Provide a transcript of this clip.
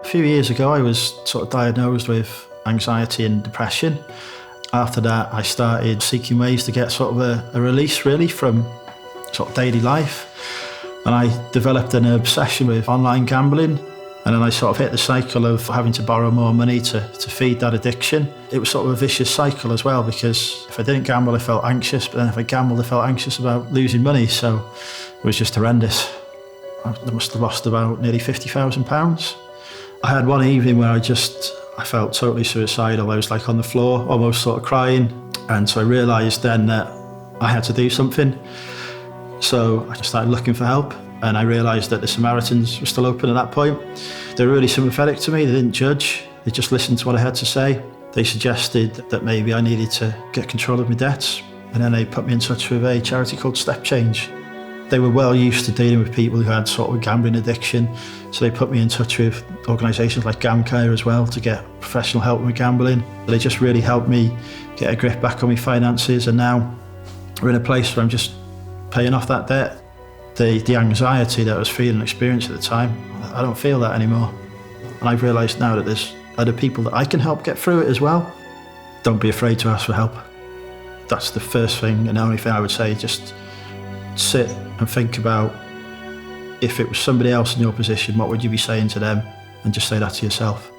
A few years ago, I was sort of diagnosed with anxiety and depression. After that, I started seeking ways to get sort of a release really from sort of daily life. And I developed an obsession with online gambling. And then I sort of hit the cycle of having to borrow more money to feed that addiction. It was sort of a vicious cycle as well, because if I didn't gamble, I felt anxious. But then if I gambled, I felt anxious about losing money. So it was just horrendous. I must have lost about nearly £50,000. I had one evening where I felt totally suicidal. I was like on the floor, almost sort of crying. And so I realised then that I had to do something. So I just started looking for help. And I realised that the Samaritans were still open at that point. They were really sympathetic to me. They didn't judge. They just listened to what I had to say. They suggested that maybe I needed to get control of my debts. And then they put me in touch with a charity called Step Change. They were well used to dealing with people who had sort of a gambling addiction. So they put me in touch with organisations like GamCare as well to get professional help with gambling. They just really helped me get a grip back on my finances. And now we're in a place where I'm just paying off that debt. The anxiety that I was feeling and experiencing at the time, I don't feel that anymore. And I've realised now that there's other people that I can help get through it as well. Don't be afraid to ask for help. That's the first thing and the only thing I would say. Just sit and think about, if it was somebody else in your position, what would you be saying to them? And just say that to yourself.